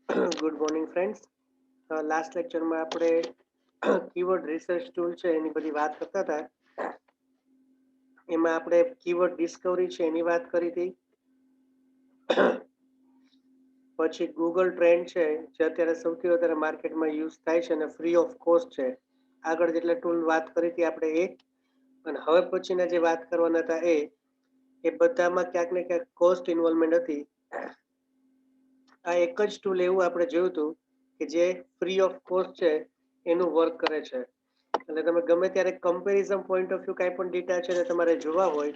Good morning friends. Last લેક્ચરમાં આપણે keyword research tool છે એની બધી વાત કરતા હતા. એમાં આપણે કીવર્ડ ડિસ્કવરી છે એની વાત કરી હતી. પછી ગૂગલ ટ્રેન્ડ છે જે અત્યારે સૌથી વધારે માર્કેટમાં યુઝ થાય છે અને ફ્રી ઓફ કોસ્ટ છે. આગળ જેટલા ટૂલ વાત કરી હતી આપણે એ, અને હવે પછીના જે વાત કરવાના હતા એ બધામાં ક્યાંક ને ક્યાંક કોસ્ટ ઇન્વોલ્વમેન્ટ હતી. આ એક જ ટૂલ એવું આપણે જોયું હતું કે જે ફ્રી ઓફ કોસ્ટ છે એનું વર્ક કરે છે. એટલે તમે ગમે ત્યારે કમ્પેરિઝન પોઈન્ટ ઓફ વ્યૂ કાંઈ પણ ડેટા છે ને તમારે જોવા હોય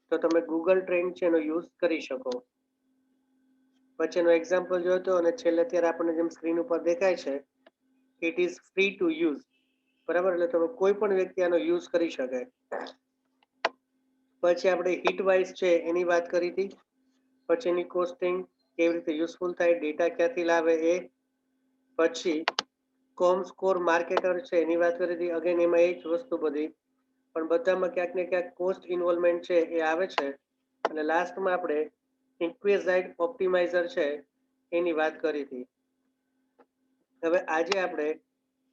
તો તમે ગૂગલ ટ્રેન્ડ છે એનો યુઝ કરી શકો. પછી એનો એક્ઝામ્પલ જોયો હતો અને છેલ્લે અત્યારે આપણને જેમ સ્ક્રીન ઉપર દેખાય છે, it is free to use. બરાબર, એટલે તમે કોઈ પણ વ્યક્તિ આનો યુઝ કરી શકે. પછી આપણે હિટ વાઇઝ છે એની વાત કરી હતી. પછી એની કોસ્ટિંગ કેવી રીતે યુઝફુલ થાય, ડેટા ક્યાંથી લાવે એ. પછી કોમ સ્કોર માર્કેટર છે એની વાત કરી હતી. અગેન એમાં એ જ વસ્તુ બધી, પણ બધામાં ક્યાંક ને ક્યાંક કોસ્ટ ઇન્વોલ્વમેન્ટ છે એ આવે છે. અને લાસ્ટમાં આપણે ઇન્ક્વેઝાઇડ ઓપ્ટિમાઇઝર છે એની વાત કરી હતી. હવે આજે આપણે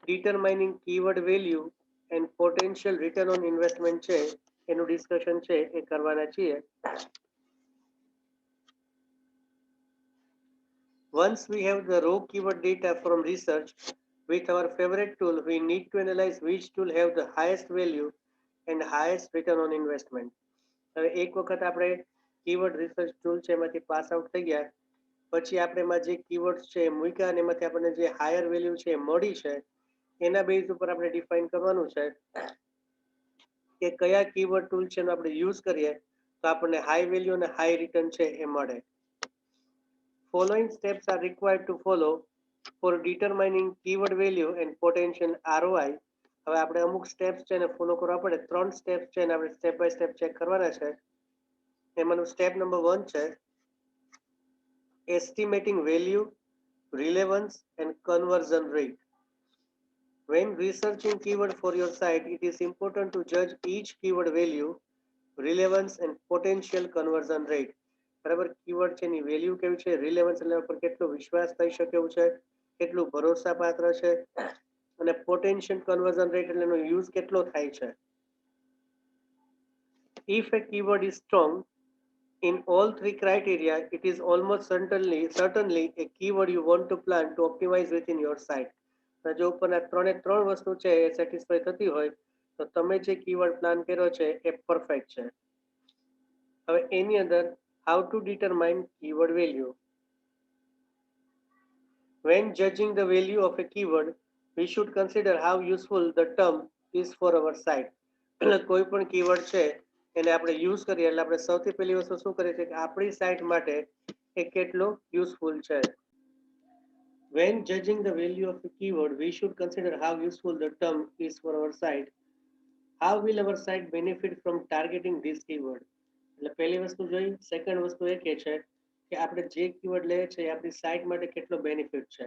determining keyword value and potential return on investment છે એનું ડિસ્કશન છે એ કરવાના છીએ. Once we have the raw keyword data from research, with our favorite tool, we need to analyze which tool have the highest value and highest return on investment. હવે એક વખત આપણે keyword research tool છે એમાંથી pass out થઈ ગયા પછી આપણે એમાં જે કીવર્ડ્સ છે એ મૂક્યા અને એમાંથી આપણને જે હાયર વેલ્યુ છે એ મળી છે એના બેઝ ઉપર આપણે ડિફાઇન કરવાનું છે કે કયા કીવર્ડ ટૂલ છે એનો આપણે યુઝ કરીએ તો આપણને હાઈ વેલ્યુ અને હાઈ રિટર્ન છે એ મળે. Following steps are required to follow for determining keyword value and potential ROI. હવે આપણે અમુક સ્ટેપ્સ છે એને ફોલો કરવા પડે. 3 સ્ટેપ્સ છે એને આપણે સ્ટેપ બાય સ્ટેપ ચેક કરવાના છે. એમાંનું સ્ટેપ નંબર 1 છે એસ્ટિમેટિંગ value, relevance and conversion rate. When researching keyword for your site, it is important to judge each keyword value, relevance and potential conversion rate. બરાબર, keyword છે એની value કેવી છે, relevance એટલે પર કેટલો વિશ્વાસ થઈ શકે એવું છે, કેટલું ભરોસાપાત્ર છે, અને પોટેન્શિયલ કન્વર્ઝન રેટ એટલે એનો યુઝ કેટલો થાય છે. If a keyword is strong in all three criteria, it is almost certainly a keyword you want to plan to optimize within your site. જો ઉપરના ત્રણે ત્રણ વસ્તુ છે એ સેટિસ્ફાઈ થતી હોય તો તમે જે કીવર્ડ પ્લાન કર્યો છે એ પરફેક્ટ છે. હવે એની અંદર how to determine keyword value. When judging the value of a keyword, we should consider how useful the term is for our site. એટલે કોઈ પણ કીવર્ડ છે એને આપણે યુઝ કરીએ એટલે આપણે સૌથી પહેલી વસ્તુ શું કરીએ છીએ કે આપણી સાઇટ માટે એ કેટલો યુઝફુલ છે. When judging the value of a keyword, we should consider how useful the term is for our site. How will our site benefit from targeting this keyword? એટલે પહેલી વસ્તુ જોઈ. સેકન્ડ વસ્તુ એ કે છે કે આપણે જે કીવર્ડ લઈએ છીએ એ આપણી સાઇટ માટે કેટલો બેનિફિટ છે,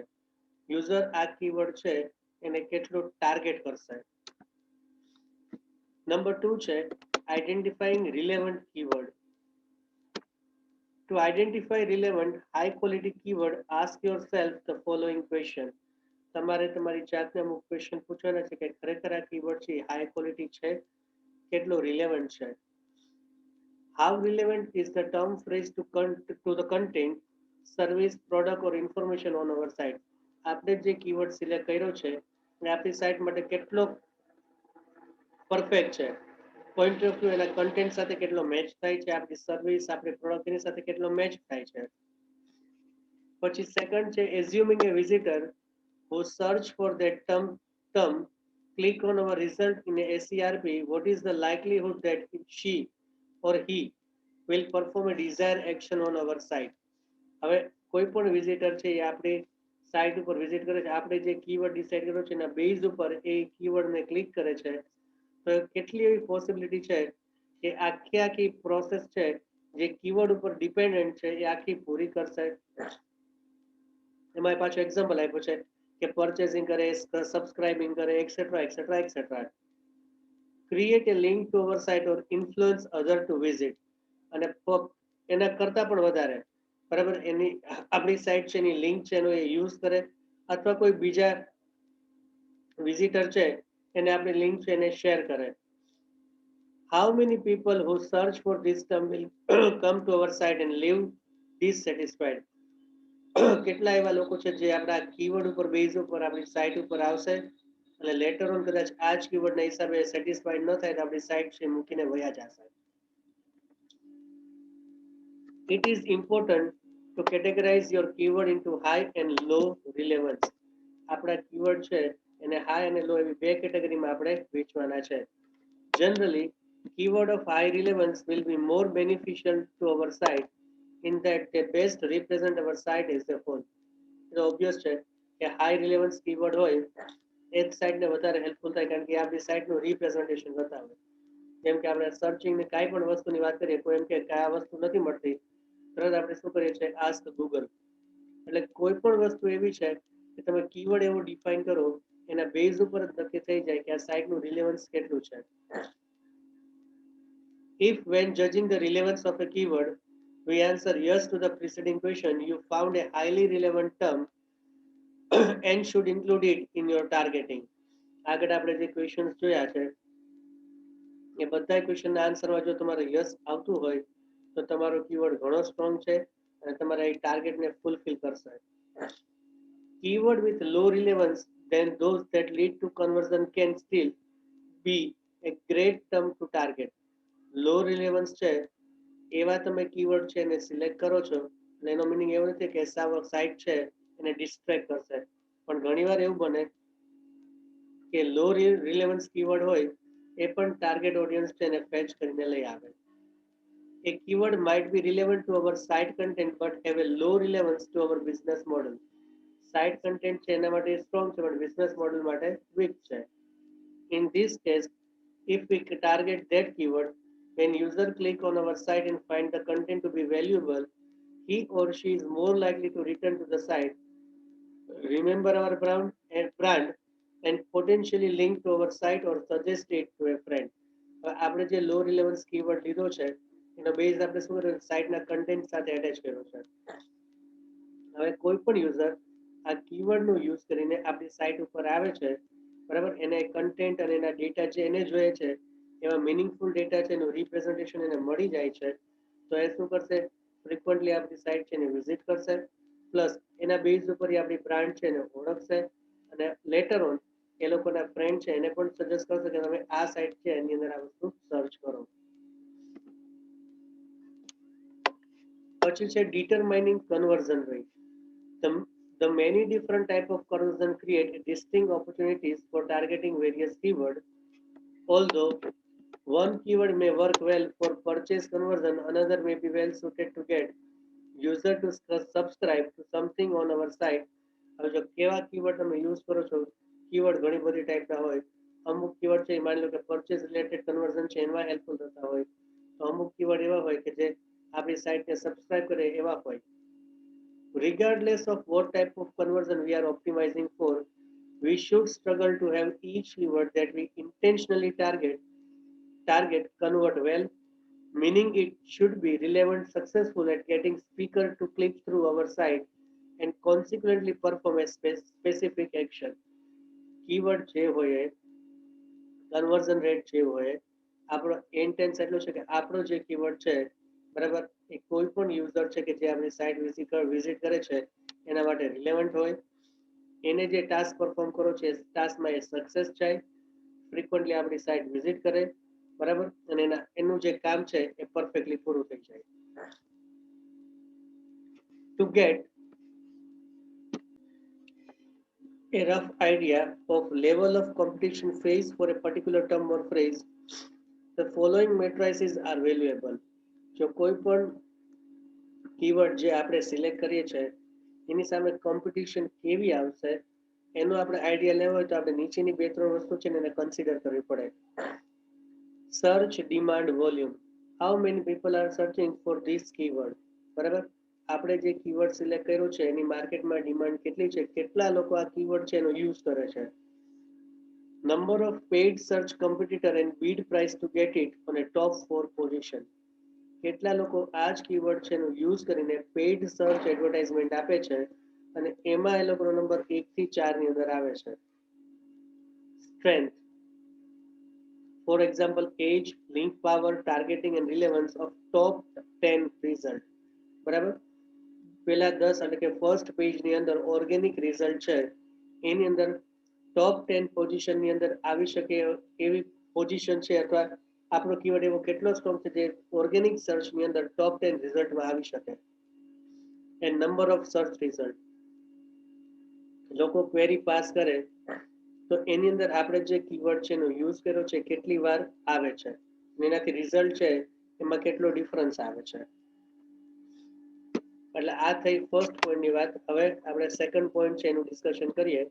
યુઝર આ કીવર્ડ છે એને કેટલું ટાર્ગેટ કરશે. નંબર 2 છે identifying relevant keyword. To identify relevant high quality keyword, ask yourself the following question. તમારે તમારી જાતને અમુક ક્વેશ્ચન પૂછવાના છે કે ખરેખર આ કીવર્ડ છે હાઈ ક્વોલિટી છે, કેટલો રિલેવન્ટ છે. How relevant is the term phrase to the content, service, product or information on our site? આપણે જે કીવર્ડ સિલેક્ટ કર્યો છે એ આપણી સાઇટ માટે કેટલો પરફેક્ટ છે, પોઈન્ટ ઓફ વ્યૂ એના કન્ટેન્ટ સાથે કેટલો મેચ થાય છે, આપણી સર્વિસ આપણી પ્રોડક્ટ એની સાથે કેટલો મેચ થાય છે. પછી સેકન્ડ છે એઝ્યુમિંગ એ visitor who search for that term click on our result in a SERP, what is the likelihood that she or he will perform a desired action on our site? હવે કોઈ પણ visitor છે એ આપણી site ઉપર visit કરે છે, આપણે જે કીવર્ડ ડિસાઇડ કર્યો છે એના બેઝ ઉપર એ કીવર્ડને ક્લિક કરે છે તો કેટલી એવી પોસિબિલિટી છે કે આખી પ્રોસેસ છે જે કીવર્ડ ઉપર ડિપેન્ડન્ટ છે એ આખી પૂરી કરશે. એમાં પાછું એક્ઝામ્પલ આપ્યું છે કે પરચેસિંગ કરે, સબસ્ક્રાઇબિંગ કરે, et cetera et cetera et cetera. Create a link to our site or influence other to visit. અને એના કરતાં પણ વધારે બરાબર, એની આપણી સાઇટ છે એની લિંક છે એનો એ યુઝ કરે, અથવા કોઈ બીજા વિઝિટર છે એને આપણી લિંક છે એને શેર કરે. How many people who search for this term will come to our site and leave dissatisfied? કેટલા એવા લોકો છે જે આપણા કીવર્ડ ઉપર બેઝ ઉપર આપણી સાઇટ ઉપર આવશે અને લેટર ઓન કદાચ આ જ કીવર્ડના હિસાબે સેટિસ્ફાઈડ ન થાય તો આપણી સાઇટ છે મૂકીને વયા જશે. It is important to categorize your keyword into high and low relevance. આપણા કીવર્ડ છે એને હાઈ અને લો એવી બે કેટેગરીમાં આપણે વેચવાના છે. Generally, keyword of high relevance will be more beneficial to our site in that they best represent our site as a whole. એટલે ઓબ્વિયસ છે કે હાઈ રિલેવન્સ કીવર્ડ હોય એ જ સાઇટને વધારે હેલ્પફુલ થાય, કારણ કે આપણી સાઇટનું રિપ્રેઝન્ટેશન બતાવે. જેમ કે આપણે સર્ચિંગની કાંઈ પણ વસ્તુની વાત કરીએ, કોઈ એમ કે આ વસ્તુ નથી મળતી, તરત આપણે શું કરીએ છીએ, આસ્ક ગૂગલ. એટલે કોઈ પણ વસ્તુ એવી છે કે તમે કીવર્ડ એવો ડિફાઇન કરો એના બેઝ ઉપર જ નક્કી થઈ જાય કે આ સાઇટનું રિલેવન્સ કેટલું છે. If when judging the relevance of a keyword, we answer yes to the preceding question, you found a highly relevant term and should include it in your targeting. આગળ આપણે જે ક્વેશ્ચન્સ જોયા છે એ બધા ક્વેશ્ચનના આન્સરમાં જો તમારે યસ આવતું હોય તો તમારો કીવર્ડ ઘણો સ્ટ્રોંગ છે અને તમારા એ ટાર્ગેટને ફૂલફિલ કરશે. Keyword with low relevance then those that lead to conversion can still be a great term to target. Low relevance છે એવા તમે કીવર્ડ છે એને સિલેક્ટ કરો છો એટલે એનો મિનિંગ એવું નથી કે સાઇટ છે એને ડિસ્ટ્રેક્ટ કરશે, પણ ઘણીવાર એવું બને કે લો રિલેવન્સ કીવર્ડ હોય એ પણ ટાર્ગેટ ઓડિયન્સ છે એને ફેચ કરીને લઈ આવે. A keyword might be relevant to our site content but have a low relevance to our business model. Site content છે એના માટે સ્ટ્રોંગ છે પણ બિઝનેસ મોડલ માટે વીક છે. In this case, if we target that keyword, when user click on our site and find the content to be valuable, he or she is more likely to return to the site, remember our brand and potentially link to our site or suggest it to a friend. આપણે જે લો relevance keyword લીધો છે એનો base આપણે શું કર્યો, સાઇટના content સાથે attach કર્યો છે. હવે કોઈ પણ યુઝર આ કીવર્ડનો યુઝ કરીને આપણી સાઇટ ઉપર આવે છે, બરાબર, એને કન્ટેન્ટ અને એના ડેટા જે એને જોઈએ છે એવા મિનિંગફુલ ડેટા છે એનું રિપ્રેઝન્ટેશન એને મળી જાય છે તો એ શું કરશે, ફ્રિકવન્ટલી આપણી સાઇટ છે એને વિઝિટ કરશે, પ્લસ એના બેઝ ઉપર આપણી બ્રાન્ડ છે એને ઓળખશે અને લેટર ઓન એ લોકોના ફ્રેન્ડ છે એને પણ સજેસ્ટ કરશે કે તમે આ સાઇટ છે એની અંદર આ વસ્તુ સર્ચ કરો. પછી છે determining conversion rate. The many different type of conversion create distinct opportunities for targeting various keywords. Although one keyword may work well for purchase conversion, another may be well suited to get user to subscribe to something on our site. હવે જો કેવા keyword તમે use કરો છો, keyword ઘણી બધી ટાઈપના હોય. અમુક કીવર્ડ છે માની લો કે પરચેસ રિલેટેડ કન્વર્ઝન છે એમાં હેલ્પફુલ થતા હોય, તો અમુક કીવર્ડ એવા હોય કે જે આપણી સાઇટને સબસ્ક્રાઇબ કરે એવા હોય. Regardless of what type of conversion we are optimizing for, we should struggle to have each keyword that we intentionally target convert well, meaning it should be relevant, successful at getting speaker to click through our site and consequently perform a specific action. Keyword જે હોય, conversion rate જે હોય, આપણો intense એટલો છે કે આપણો જે કીવર્ડ છે, બરાબર, એ કોઈ પણ યુઝર છે કે જે આપણી સાઇટ વિઝિટ કરે છે એના માટે રિલેવન્ટ હોય, એને જે ટાસ્ક પરફોર્મ કરો છે એ ટાસ્કમાં એ સક્સેસ જાય, ફ્રિકવન્ટલી આપણી સાઇટ વિઝિટ કરે, બરાબર, અને એનું જે કામ છે એ પરફેક્ટલી પૂરું થઈ જાય. To get a rough idea of level of competition faced for a particular term or phrase, the following matrices are valuable. જો કોઈ પણ કીવર્ડ જે આપણે સિલેક્ટ કરીએ છીએ એની સામે કોમ્પિટિશન કેવી આવશે એનો આપણે આઈડિયા લેવો હોય તો આપણે નીચેની બે ત્રણ વસ્તુ છે એને કન્સિડર કરવી પડે. Search demand volume. How many people are searching for this keyword, બરાબર, આપણે જે કીવર્ડ સિલેક્ટ કર્યું છે એની માર્કેટમાં ડિમાન્ડ કેટલી છે, કેટલા લોકો આ કીવર્ડ છે એનો યુઝ કરે છે. Number of paid search competitor and bid price to get it on a top 4 position. કેટલા લોકો આ જ કીવર્ડ છે એનો યુઝ કરીને પેઇડ સર્ચ એડવર્ટાઇઝમેન્ટ આપે છે અને એમાં એ લોકોનો નંબર 1 થી 4 ની અંદર આવે છે. Strength, for example age, link power, targeting and relevance of top 10 result. બરાબર, પેલા 10 એટલે કે ફર્સ્ટ પેજની અંદર ઓર્ગેનિક રિઝલ્ટ છે એની અંદર ટોપ 10 પોઝિશનની અંદર આવી શકે એવી પોઝિશન છે, અથવા આપણો કીવર્ડ એવો કેટલો સ્ટ્રોંગ છે જે ઓર્ગેનિક સર્ચની અંદર ટોપ 10 રિઝલ્ટમાં આવી શકે. And number of search result, લોકો ક્વેરી પાસ કરે તો એની અંદર આપણે જે કીવર્ડ છે એનો યુઝ કર્યો છે કેટલી વાર આવે છે, એનાથી રિઝલ્ટ છે એમાં કેટલો ડિફરન્સ આવે છે. એટલે આ થઈ ફર્સ્ટ પોઈન્ટની વાત. હવે આપણે સેકન્ડ પોઈન્ટ છે એનું ડિસ્કશન કરીએ.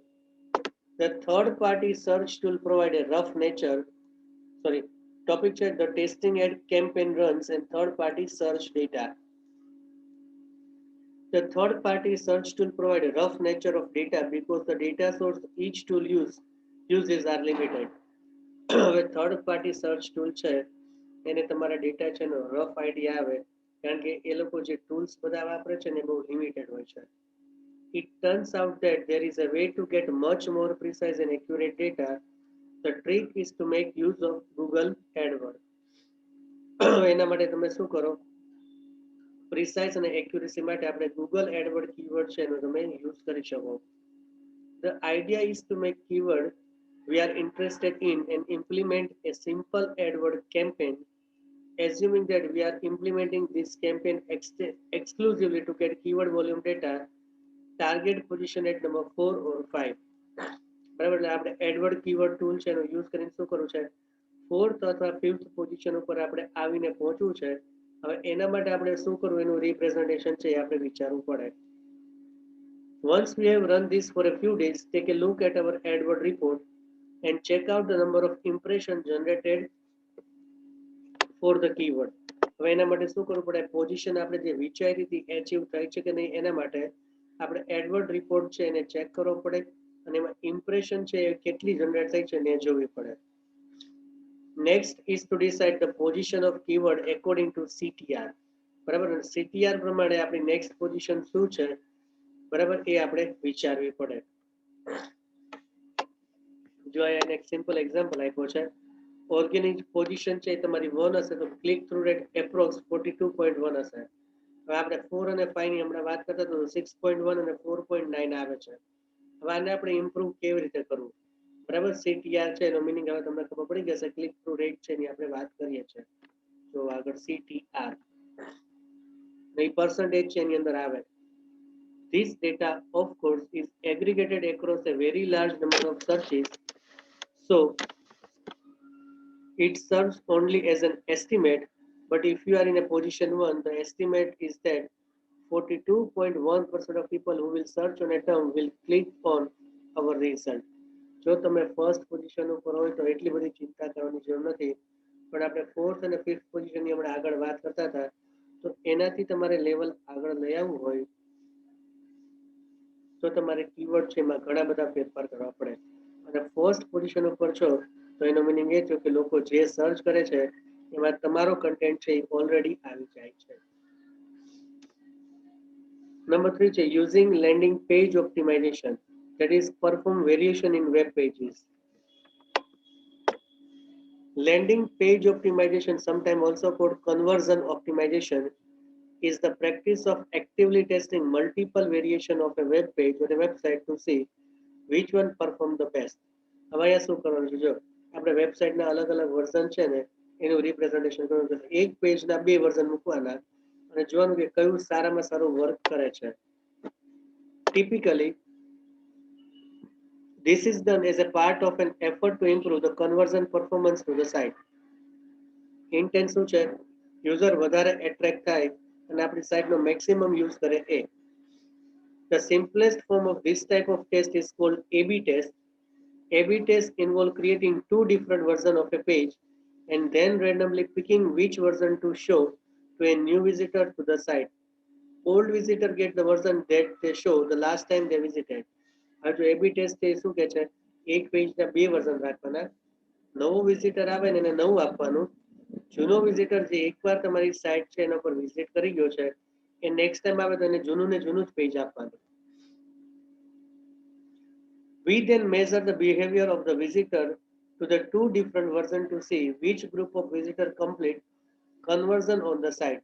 The third party search tool provide a rough nature, topic છે the testing ad campaign runs and third party search data. The third party search tool provide a rough nature of data because the data source each tool uses are limited. હવે third party search tool છે એને તમારા data છે એનો rough idea આવે, કારણ કે એ લોકો જે ટૂલ્સ બધા વાપરે છે ને બહુ લિમિટેડ હોય છે. It turns out that there is a way to get much more precise and accurate data. The trick is to make use of Google AdWords. એના માટે તમે શું કરો, પ્રિસાઇઝ અને એક્યુરેસી માટે આપણે Google AdWords કીવર્ડ છે એનો તમે યુઝ કરી શકો. The idea is to make keyword we are interested in and implement a simple AdWords campaign, assuming that we are implementing this campaign exclusively to get keyword volume data, target position at number 4 or 5. બરાબર, એટલે આપણે Edward keyword tool છે એનો use કરીને શું કરવું છે, 4th અથવા 5th પોઝિશન ઉપર આપણે આવીને પહોંચવું છે. હવે એના માટે આપણે શું કરવું, એનું રિપ્રેઝન્ટેશન છે એ આપણે વિચારવું પડે. Once we have run this for a few days, take a look at our AdWords report and check out the number of impressions generated for the keyword. હવે એના માટે શું કરવું પડે, પોઝિશન આપણે જે વિચારી હતી એચીવ થઈ છે કે નહીં એના માટે આપણે એડવર્ડ રિપોર્ટ છે એને ચેક કરવો પડે અને એમાં ઇમ્પ્રેશન છે એ કેટલી જનરેટ થઈ છે એને જોવી પડે. Next is two decide the position of keyword according to CTR. બરાબર, CTR પ્રમાણે આપણી નેક્સ્ટ પોઝિશન શું છે, બરાબર, એ આપણે વિચારવી પડે. જો અહીંયા એક સિમ્પલ એક્ઝામ્પલ આપ્યો છે, ઓર્ગેનિક પોઝિશન છે તમારી 1 હશે તો ક્લિક થ્રુ રેટ એપ્રોક્સ 42.1 હશે. હવે આપણે 4 અને 5 ની હમણાં વાત કરતા તો 6.1 અને 4.9 આવે છે. હવે આને આપણે ઇમ્પ્રુવ કેવી રીતે કરવું, બરાબર, CTR છે એનો મિનિંગ હવે તમને ખબર પડી જશે, ક્લિક થ્રુ રેટ છે એની આપણે વાત કરીએ છીએ. જો આગળ CTR એ પર્સન્ટેજ છે એની અંદર આવે. This data of course is aggregated across a very large number of searches, so it serves only as an estimate. But if you are in a position 1, the estimate is that 42.1% of people who will search on a term will click on our result. જો તમે first position ઉપર હોય તો એટલી બધી ચિંતા કરવાની જરૂર નથી, પણ આપણે 4th અને 5th પોઝિશનની આપણે આગળ વાત કરતા હતા તો એનાથી તમારે લેવલ આગળ લઈ આવવું હોય તો તમારે કીવર્ડ છે એમાં ઘણા બધા ફેરફાર કરવા પડે. અને ફર્સ્ટ પોઝિશન ઉપર છો તો એનો મિનિંગ એ થયો કે લોકો જે સર્ચ કરે છે એમાં તમારો કન્ટેન્ટ છે એ ઓલરેડી આવી જાય છે. નંબર 3 છે using landing page optimization, that is perform variation in web pages. Landing page optimization, sometimes also called conversion optimization, is the practice of actively testing multiple variation of a web page or a website to see which one perform the best. હવે અહીંયા શું કરવાનું છે, જો આપણે વેબસાઇટના અલગ અલગ version છે ને એનું રિપ્રેઝન્ટેશન કરવાનું છે. એક પેજના 2 વર્ઝન મૂકવાના અને જોવાનું કે કયું સારામાં સારું વર્ક કરે છે. Typically, this is done as a part of an effort to improve the conversion performance to the site. Intent શું છે, યુઝર વધારે એટ્રેક્ટ થાય અને આપણી સાઇટનો મેક્સિમમ યુઝ કરે એ. The simplest form of this type of test is called A/B test. A/B test involve creating 2 different versions of a page and then randomly picking which version to show to a new visitor to the site. Old visitor get the version that they show the last time they visited. હવે જો A/B test એ શું કહે છે, એક પેજના 2 version રાખવાના, નવો visitor આવે ને એને નવું આપવાનું જૂનો વિઝિટર જે એકવાર તમારી સાઇટ છે એના પર વિઝિટ કરી ગયો છે એ નેક્સ્ટ ટાઈમ આવે તો એને જૂનું ને જૂનું જ પેજ આપવાનું. We then measure the behavior of the visitor to the two different versions to see which group of visitor complete conversion on the site.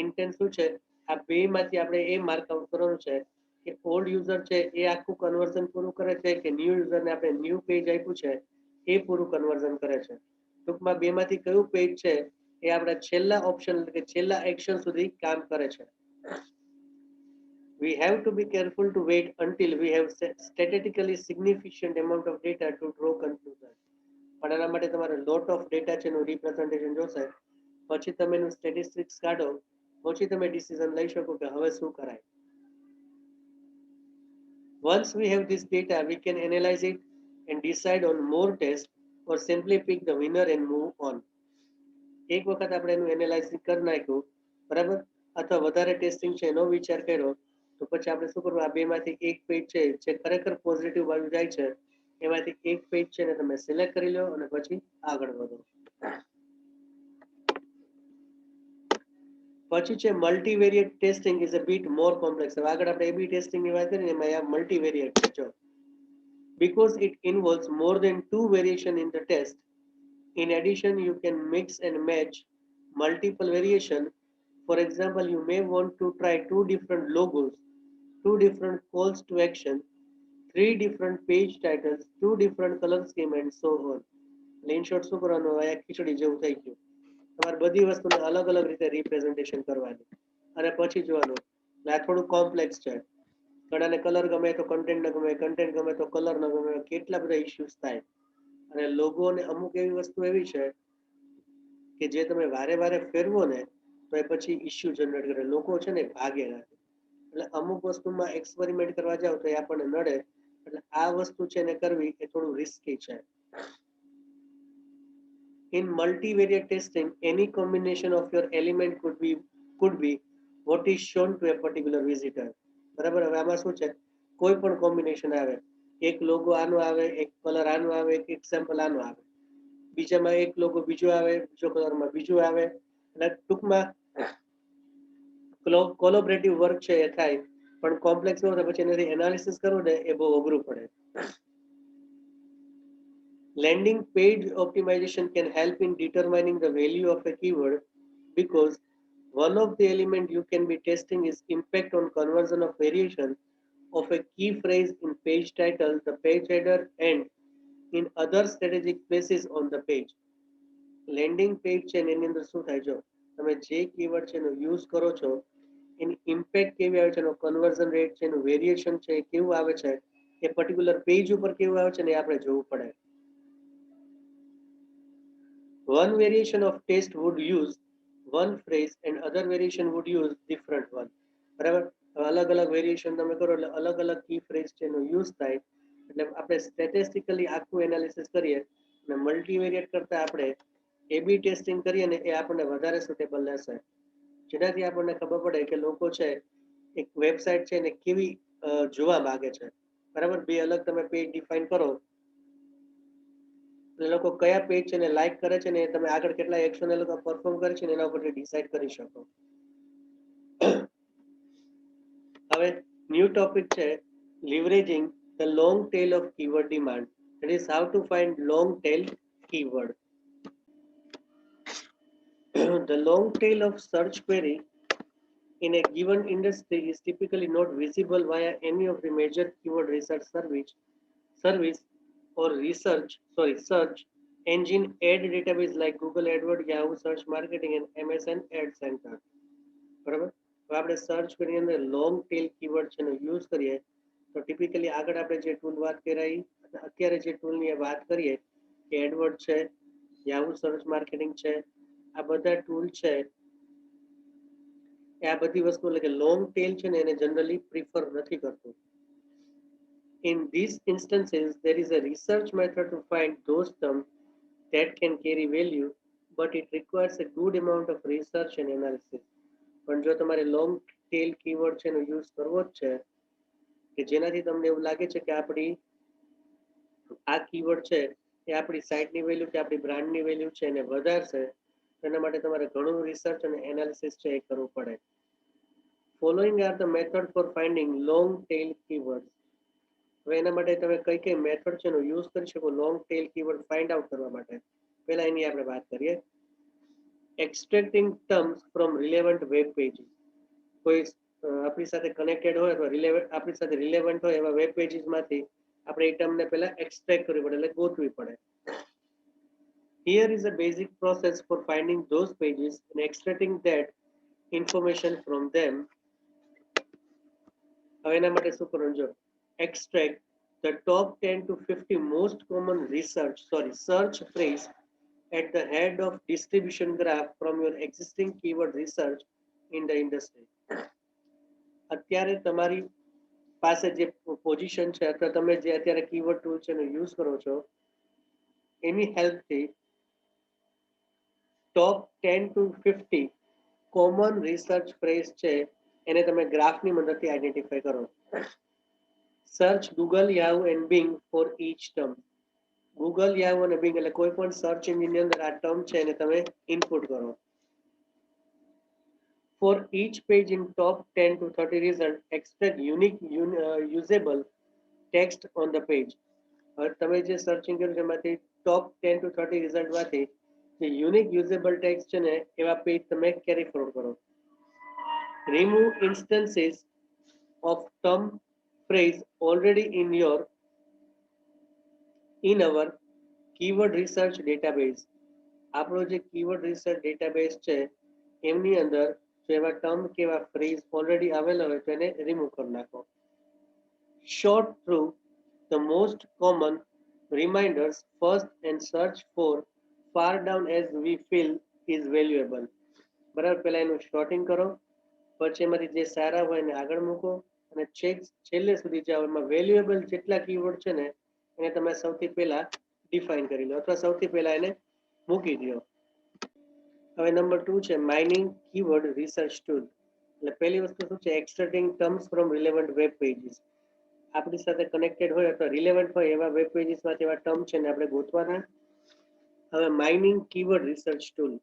Intent શું છે? આ બે માંથી આપણે એ માર્ક આઉટ કરવાનું છે કે ઓલ્ડ યુઝર છે એ આખું કન્વર્ઝન પૂરું કરે છે કે ન્યૂ યુઝરને આપણે ન્યૂ પેજ આપ્યું છે એ પૂરું કન્વર્ઝન કરે છે. ટૂંકમાં બેમાંથી કયું પેજ છે એ આપણા છેલ્લા ઓપ્શન એટલે કે છેલ્લા એક્શન સુધી કામ કરે છે. We have to be careful to wait until we have statistically significant amount of data to draw conclusion. પણ એના માટે તમારે લોટ ઓફ ડેટા છે એનું રિપ્રેઝન્ટેશન જોશે, પછી તમે એનું સ્ટેટિસ્ટિક્સ કાઢો, પછી તમે ડિસિઝન લઈ શકો કે હવે શું કરાય. Once we have this data, we can analyze it and decide on more tests or simply pick the winner and move on. એક વખત આપણે એનું એનાલાઇઝિસ કરી નાખ્યું, બરાબર, અથવા વધારે ટેસ્ટિંગ છે એનો વિચાર કર્યો, તો પછી આપણે શું કરવું, આ બેમાંથી એક પેજ છે જે ખરેખર પોઝિટિવ બાજુ જાય છે એમાંથી એક પેજ છે ને તમે સિલેક્ટ કરી લો અને પછી આગળ વધો. પછી છે multivariate testing is a bit more complex. હવે આગળ આપણે એબી ટેસ્ટિંગની વાત કરીને એમાં આ મલ્ટીવેરિયેટ છે. જો because it involves more than two variation in the test. In addition, you can mix and match multiple variation. For example, you may want to try two different logos, two different calls to action, three different page titles, two different color scheme and so on. In short, શું કરવાનું, આ ખીચડી જેવું થઈ ગયું. તમારે બધી વસ્તુને અલગ અલગ રીતે રિપ્રેઝન્ટેશન કરવાની અને પછી જોવાનું આ થોડું કોમ્પ્લેક્સ છે. ઘણાને કલર ગમે તો કન્ટેન્ટ ન ગમે, કન્ટેન્ટ ગમે તો કલર ન ગમે, કેટલા બધા ઇશ્યુઝ થાય. અને લોગો ને અમુક એવી વસ્તુ એવી છે કે જે તમે વારે વારે ફેરવો ને તો એ પછી ઇશ્યુ જનરેટ કરે, લોકો છે ને ભાગે રાખે. એટલે અમુક વસ્તુમાં એક્સપેરિમેન્ટ કરવા જાવ તો એ આપણને નડે. એટલે આ વસ્તુ છે ને કરવી એ થોડું રિસ્કી છે. In multivariate testing, any combination of your element could be what is shown to a particular visitor. બરાબર, હવે આમાં શું છે, કોઈ પણ કોમ્બિનેશન આવે, એક લોગો આનો આવે, એક કલર આનો આવે, એક એક્ઝામ્પલ આનો આવે, બીજામાં એક લોગો બીજો આવે, બીજો કલરમાં બીજું આવે, એટલે ટૂંકમાં કોલોબરેટિવ વર્ક છે એ થાય. પણ કોમ્પ્લેક્સ હોય તો પછી એનાથી એનાલિસિસ કરવું ને એ બહુ અઘરું પડે. Landing page optimization can help in determining the value of a keyword because one of the elements you can be testing is impact on conversion of variation of a key phrase in page title, the page header, and in other strategic places on the page. Landing page છે એની અંદર શું થાય, જો તમે જે keyword છે એનો યુઝ કરો છો એની ઇમ્પેક્ટ કેવી આવે છે, એનો કન્વર્ઝન રેટ છે, એનું વેરિએશન છે એ કેવું આવે છે, એ પર્ટિક્યુલર પેજ ઉપર કેવું આવે છે ને એ આપણે જોવું પડે. One variation of text would use one phrase and other variation would use different one. બરાબર, અલગ અલગ વેરિએશન તમે કરો એટલે અલગ અલગ કી ફ્રેઝ છે એનો યુઝ થાય. એટલે આપણે સ્ટેટિસ્ટિકલી આખું એનાલિસિસ કરીએ અને મલ્ટીવેરિયેટ કરતા આપણે એબી ટેસ્ટિંગ કરીએ ને એ આપણને વધારે સુટેબલ રહેશે. જેનાથી આપણને ખબર પડે કે લોકો છે એક વેબસાઇટ છે ને કેવી જોવા માંગે છે. બરાબર, બે અલગ તમે પેજ ડિફાઇન કરો, લોકો કયા પેજ છે ને લાઈક કરે છે ને તમે આગળ કેટલા એક્શન એ લોકો પરફોર્મ કરે છે ને એના ઉપરથી ડિસાઈડ કરી શકો. હવે ન્યૂ ટોપિક છે leveraging the long tail of keyword demand. That is how to find long tail keyword. The long tail of search query in a given industry is typically not visible via any of the major keyword research service or search engine ad database like Google AdWords, Yahoo Search Marketing and Amazon Ad Center. બરાબર, તો આપણે search કરી અંદર long tail keyword છે એનો use કરીએ તો typically આગળ આપણે જે ટૂલ વાત કરી અત્યારે જે ટૂલની વાત કરીએ કે એડવર્ડ છે, યાહુ સર્ચ માર્કેટિંગ છે, આ બધા ટૂલ છે એ આ બધી વસ્તુ એટલે કે લોંગ ટેલ છે ને એને જનરલી પ્રિફર નથી કરતું. In these instances, there is a research method to find those terms that can carry value, but it requires a good amount of research and analysis. પણ જો તમારે લોંગ ટેલ કીવર્ડ છે એનો use કરવો જ છે કે જેનાથી તમને એવું લાગે છે કે આપણી આ કીવર્ડ છે એ આપણી સાઇટની વેલ્યુ કે આપણી બ્રાન્ડની વેલ્યુ છે એને વધારશે, એના માટે તમારે ઘણું રિસર્ચ અને એનાલિસિસ છે એ કરવું પડે. Following are the method for finding long tail keyword. હવે એના માટે તમે કઈ કઈ મેથડ છે એનો યુઝ કરી શકો long tail keyword find out કરવા માટે. પહેલા એની આપણે વાત કરીએ. Extracting terms from relevant web pages. કોઈ આપણી સાથે કનેક્ટેડ હોય અથવા આપણી સાથે રિલેવન્ટ હોય એવા વેબ પેજીસમાંથી આપણે એ ટર્મને પહેલા એક્સટ્રેક્ટ કરવી પડે, એટલે ગોતવી પડે. Here is a basic process for finding those pages and extracting that information from them. હવે એના માટે શું કરવાનું જો extract the top 10 to 50 most common search phrase at the head of distribution graph from your existing keyword research in the industry. અત્યારે તમારી પાસે જે પોઝિશન છે અથવા તમે જે અત્યારે કીવર્ડ ટૂલ છે એનો યુઝ કરો છો એની હેલ્પથી ટોપ 10 to 50 કોમન રિસર્ચ ફ્રેઝ છે એને તમે ગ્રાફની મદદથી આઈડેન્ટિફાઈ કરો. Search Google Yahoo and Bing for each term. Google Yahoo અને બિંગ એટલે કોઈ પણ સર્ચ એન્જિનની અંદર આ ટર્મ છે એને તમે ઇનપુટ કરો. For each page in top 10 to 30 result, extract unique usable text on the page. તમે જે સર્ચિંગ કર્યું છે એમાંથી ટોપ 10 to 30 રિઝલ્ટમાંથી જે યુનિક યુઝેબલ ટેક્સ્ટ છે ને એવા પેજ તમે કેરી ફોરવર્ડ કરો. Remove instances of term phrase already in our keyword research database. આપણો જે keyword research database છે એમની અંદર જેવા ટર્મ કેવા ફ્રેઝ ઓલરેડી આવેલા હોય તેને રિમૂવ કરી નાખો. Sort through the most common reminders first and search for far down as we feel is valuable. બરાબર, પહેલા એનું શોર્ટિંગ કરો, પછી એમાંથી જે સારા હોય એને આગળ મૂકો અને છેલ્લે સુધી જાઓ. એમાં વેલ્યુએબલ જેટલા કીવર્ડ છે ને એને તમે સૌથી પહેલા ડિફાઇન કરી લો અથવા સૌથી પહેલા એને મૂકી દો. હવે નંબર 2 છે માઇનિંગ કીવર્ડ રિસર્ચ ટૂલ. એટલે પહેલી વસ્તુ શું છે extracting terms from relevant web pages. આપણી સાથે કનેક્ટેડ હોય અથવા રિલેવન્ટ હોય એવા વેબ પેજીસમાંથી એવા ટર્મ છે ને આપણે ગોતવાના. હવે mining keyword research tool.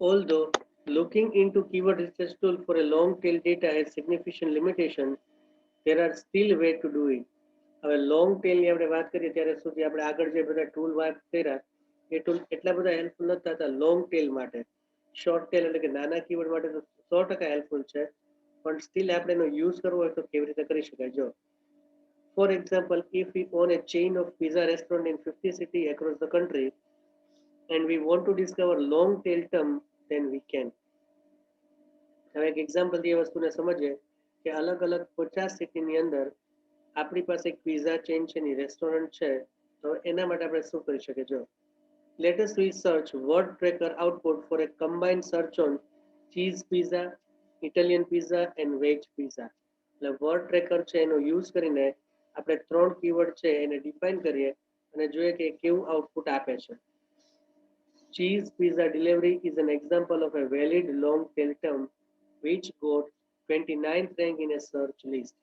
Although looking into keyword research tool for a long tail data has significant limitation, there are still way to do it. હવે લોંગ ટેલની આપણે વાત કરીએ ત્યારે સુધી આપણે આગળ જે બધા ટૂલ વાત કર્યા એ ટૂલ એટલા બધા હેલ્પફુલ નથી થતા લોંગ ટેલ માટે. શોર્ટ ટેલ એટલે કે નાના કીવર્ડ માટે તો 100% હેલ્પફુલ છે, પણ સ્ટીલ આપણે એનો યુઝ કરવો હોય તો કેવી રીતે કરી શકાય જો. For example, if we own a chain of pizza restaurant in 50 cities across the country and we want to discover long tail term, then we can. હવે એક એક્ઝામ્પલથી એ વસ્તુને સમજીએ કે અલગ અલગ 50 સિટીની અંદર આપણી પાસે એક પિઝા ચેઇન છે ની રેસ્ટોરન્ટ છે, તો એના માટે આપણે શું કરી શકીએ જો. Let us we search word tracker output for a combined search on cheese pizza, Italian pizza and veg pizza. એટલે વર્ડ ટ્રેકર છે એનો યુઝ કરીને આપણે 3 કીવર્ડ છે એને ડિફાઇન કરીએ અને જોઈએ કે કેવું આઉટપુટ આપે છે. Cheese pizza delivery is an example of a valid long tail term which got 29th rank in a search list.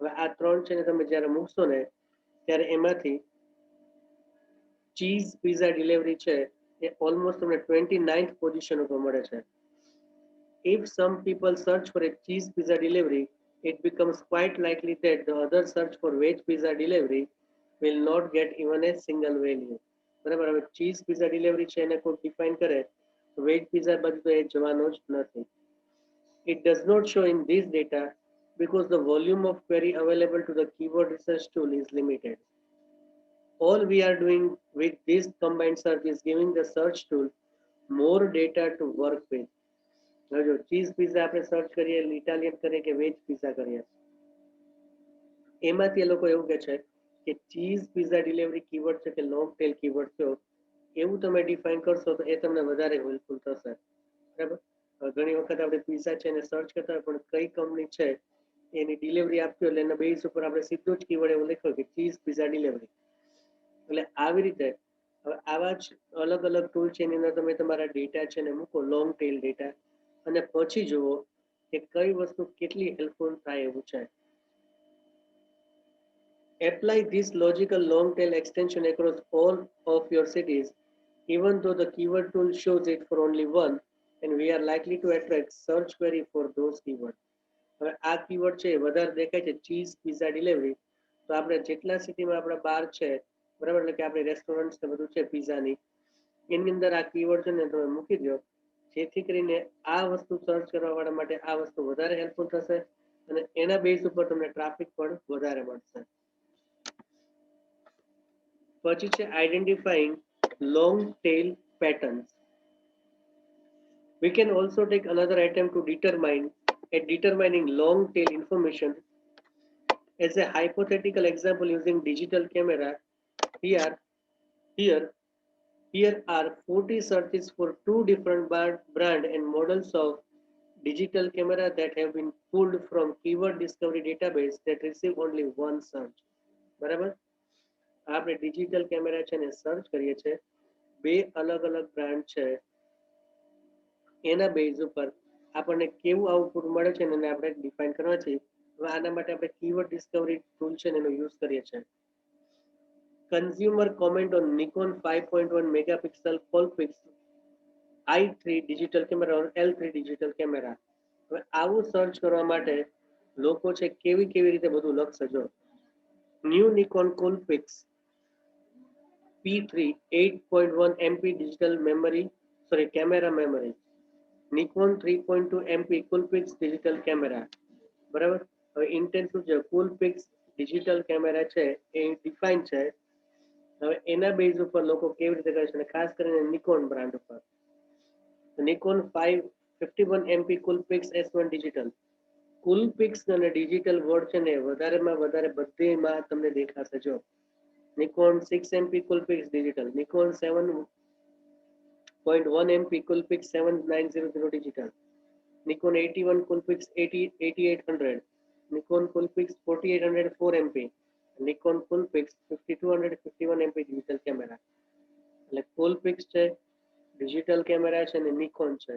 હવે આ 3 છે ને તમે જ્યારે મૂકશો ને ત્યારે એમાંથી ચીઝ પિઝા ડિલિવરી છે એ ઓલમોસ્ટ તમને 29th પોઝિશન ઉપર મળે છે. If some people search for a cheese pizza delivery, it becomes quite likely that the other search for veg pizza delivery will not get even a single value. બરાબર, હવે cheese pizza delivery છે એને કોઈ define કરે તો veg pizza બાજુ તો એ જવાનો જ નથી. It does not show in this data because the volume of query available to the keyword research tool is limited. All we are doing with this combined search is giving the search tool more data to work with. જો cheese pizza આપણે search કરીએ, Italian કરીએ કે veg pizza કરીએ, એમાંથી એ લોકો એવું કહે છે કે ચીઝ પિઝા ડિલિવરી કીવર્ડ છે કે લોંગ ટેલ કીવર્ડ છે એવું તમે ડિફાઇન કરશો તો એ તમને વધારે હેલ્પફુલ થશે. બરાબર, ઘણી વખત આપણે પિઝા છે એને સર્ચ કરતા હોય પણ કઈ કંપની છે એની ડિલિવરી આપતી હોય એટલે એના બેઝ ઉપર આપણે સીધું જ કીવર્ડ એવું લખ્યું કે ચીઝ પિઝા ડિલિવરી. એટલે આવી રીતે હવે આવા જ અલગ અલગ ટૂલ છે એની અંદર તમે તમારા ડેટા છે ને મૂકો લોંગ ટેલ ડેટા અને પછી જુઓ કે કઈ વસ્તુ કેટલી હેલ્પફુલ થાય એવું છે. Apply this logical long tail extension across all of your cities even though the keyword tool shows it for only one, and we are likely to attract search query for those keywords. હવે આ keyword છે વધારે દેખાય છે cheese pizza delivery, તો આપણે જેટલા સિટીમાં આપણા બાર છે બરાબર, એટલે કે આપણે રેસ્ટોરન્ટ્સ ને બધું છે પિઝાની, એની અંદર આ કીવર્ડ છે ને તમે મૂકી દો, જેથી કરીને આ વસ્તુ સર્ચ કરવા વાળા માટે આ વસ્તુ વધારે હેલ્પફુલ થશે અને એના બેઝ ઉપર તમને ટ્રાફિક પણ વધારે મળશે. પછી છે identifying long tail patterns. We can also take another attempt to determining long tail information. As a hypothetical example using digital camera, here are 40 searches for two different brand and models of digital camera that have been pulled from keyword discovery database that receive only one search. બરાબર, આપણે digital camera છે ને search કરીએ છીએ, બે અલગ અલગ brand છે, એના બેઝ ઉપર આપણને કેવું આઉટપુટ મળે છે એને આપણે ડિફાઇન કરવા છે. હવે આના માટે આપણે કીવર્ડ ડિસ્કવરી ટૂલ છે એનો યુઝ કરીએ છીએ. Consumer comment on Nikon 5.1 megapixel Coolpix i3 digital camera or L3 digital camera. હવે આવું સર્ચ કરવા માટે લોકો છે કેવી કેવી રીતે બધું લખશે. જો new Nikon કોલપિક્સ P3 8.1 MP digital memory, camera memory, Nikon 3.2 MP Coolpix digital camera. બરાબર, હવે ઇન્ટેન્ટ શું છે, Coolpix digital camera છે એ ડિફાઇન છે. હવે એના બેઝ ઉપર લોકો કેવી રીતે કરે છે અને ખાસ કરીને નિકોન બ્રાન્ડ ઉપર. Nikon 51 MP Coolpix S1 digital. Coolpix અને ડિજિટલ વર્ડ છે ને વધારેમાં વધારે બધેમાં તમને દેખાશે. જો Nikon 6 MP Coolpix digital, Nikon 7.1 MP Coolpix 7900 digital, Nikon 81 Coolpix 8800, Nikon Coolpix 4800 4MP, Nikon Coolpix 5251 MP digital camera. એટલે Coolpix છે, ડિજિટલ કેમેરા છે અને નિકોન છે.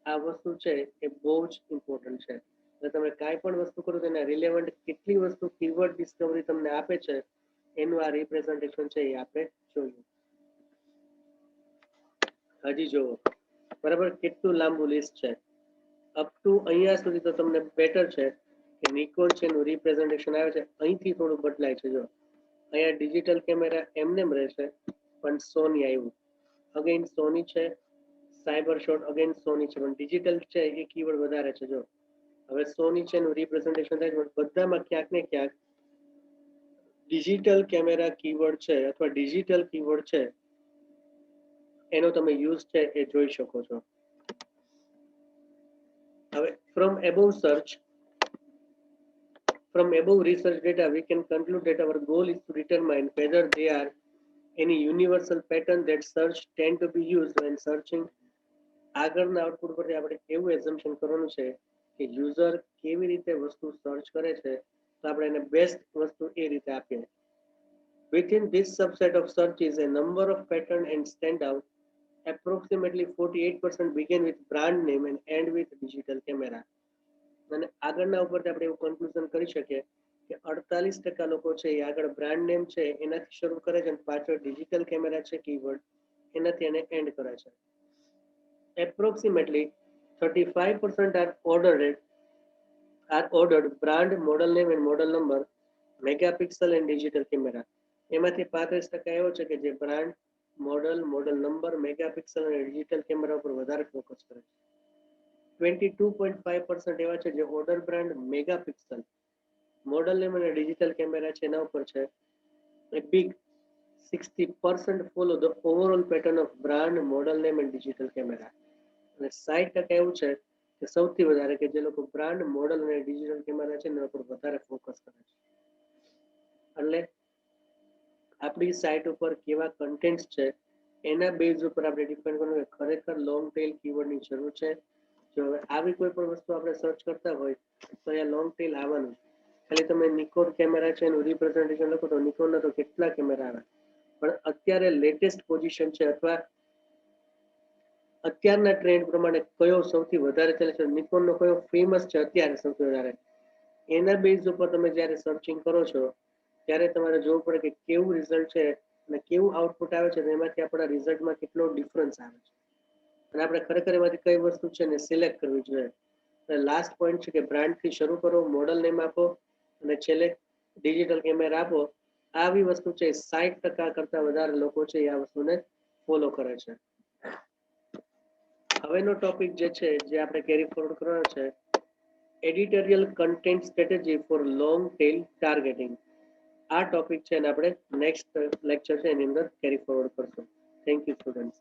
આ વસ્તુ છે એ બહુ જ ઇમ્પોર્ટન્ટ છે. એટલે તમે કાંઈ પણ વસ્તુ કરો તો એના રિલેવન્ટ કેટલી વસ્તુ કીવર્ડ ડિસ્કવરી તમને આપે છે એનું આ રિપ્રેઝન્ટેશન છે એ આપણે જોયું. હજી જોવો બરાબર કેટલું લાંબુ લિસ્ટ છે. અપ ટુ અહીંયા સુધી તો તમને બેટર છે કે નિકોન છે એનું રિપ્રેઝન્ટેશન આવે છે. અહીંથી થોડું બદલાય છે. જો અહીંયા ડિજિટલ કેમેરા એમનેમ રહેશે, પણ સોની આવ્યું, અગેન સોની છે, સાયબર શોટ અગેન સોની છે, પણ ડિજિટલ છે એ કીવર્ડ વધારે છે. જો હવે સોની છે એનું રિપ્રેઝન્ટેશન થાય છે, પણ બધામાં ક્યાંક ને ક્યાંક ડિજિટલ કેમેરા કીવર્ડ છે અથવા ડિજિટલ કીવર્ડ છે એનો તમે યુઝ છે એ જોઈ શકો છો. હવે from above research data we can conclude that our goal is to determine whether there are any universal pattern that search tend to be used when searching. આગળના આઉટપુટ પરથી આપણે એવું એઝમ્પશન કરવાનું છે કે યુઝર કેવી રીતે વસ્તુ સર્ચ કરે છે, તો આપણે એને બેસ્ટ વસ્તુ એ રીતે આપીએ. Within this subset of searches, a number of pattern and stand out. Approximately 48% begin with brand name and end with digital camera. અને આગળના ઉપરથી આપણે એવું કન્ક્લુઝન કરી શકીએ કે 48% લોકો છે એ આગળ બ્રાન્ડ નેમ છે એનાથી શરૂ કરે છે અને પાછળ ડિજિટલ કેમેરા છે કીવર્ડ એનાથી એને એન્ડ કરે છે. Approximately 35% are ordered brand, model name and model number, megapixel and digital camera. એમાંથી 35% એવો છે કે જે બ્રાન્ડ, મોડલ નંબર, મેગાપિક્સલ અને ડિજિટલ કેમેરા ઉપર વધારે ફોકસ કરે છે. 22.5% એવા છે જે order brand, megapixel, model name અને ડિજિટલ કેમેરા છે એના ઉપર છે. A big 60% follow the overall pattern of brand, model name and digital camera. અને 60% એવું છે કે સૌથી વધારે કે જે લોકો બ્રાન્ડ, મોડલ અને ડિજિટલ કેમેરા છે એના ઉપર વધારે ફોકસ કરે છે. એટલે આપણી સાઇટ ઉપર કેવા કન્ટેન્ટ્સ છે એના બેઝ ઉપર આપણે ડિપેન્ડ કરવું કે ખરેખર લોંગ ટેલ કીવર્ડની જરૂર છે. જો હવે આવી કોઈ પણ વસ્તુ આપણે સર્ચ કરતા હોય તો અહીંયા લોંગ ટેલ આવવાનું. ખાલી તમે નિકોન કેમેરા છે એનું રિપ્રેઝન્ટેશન લખો તો નિકોનના તો કેટલા કેમેરા આવે, પણ અત્યારે લેટેસ્ટ પોઝિશન છે અથવા અત્યારના ટ્રેન્ડ પ્રમાણે કયો સૌથી વધારે ચાલે છે, નિકોનનો કયો ફેમસ છે અત્યારે સૌથી વધારે, એના બેઝ ઉપર તમે જ્યારે સર્ચિંગ કરો છો ત્યારે તમારે જોવું પડે કે કેવું રિઝલ્ટ છે અને કેવું આઉટપુટ આવે છે એમાંથી આપણા રિઝલ્ટમાં કેટલો ડિફરન્સ આવે છે અને આપણે ખરેખર એમાંથી કઈ વસ્તુ છે ને સિલેક્ટ કરવી જોઈએ. લાસ્ટ પોઈન્ટ છે કે બ્રાન્ડથી શરૂ કરો, મોડલ નેમ આપો અને છેલ્લે ડિજિટલ કેમેરા આપો. આવી વસ્તુ છે 60% કરતા વધારે લોકો છે એ આ વસ્તુને ફોલો કરે છે. હવેનો ટોપિક જે છે જે આપણે કેરી ફોરવર્ડ કરવાનો છે, editorial content strategy for long tail targeting. આ ટોપિક છે અને આપણે નેક્સ્ટ લેક્ચર છે એની અંદર કેરી ફોરવર્ડ કરશું. Thank you students.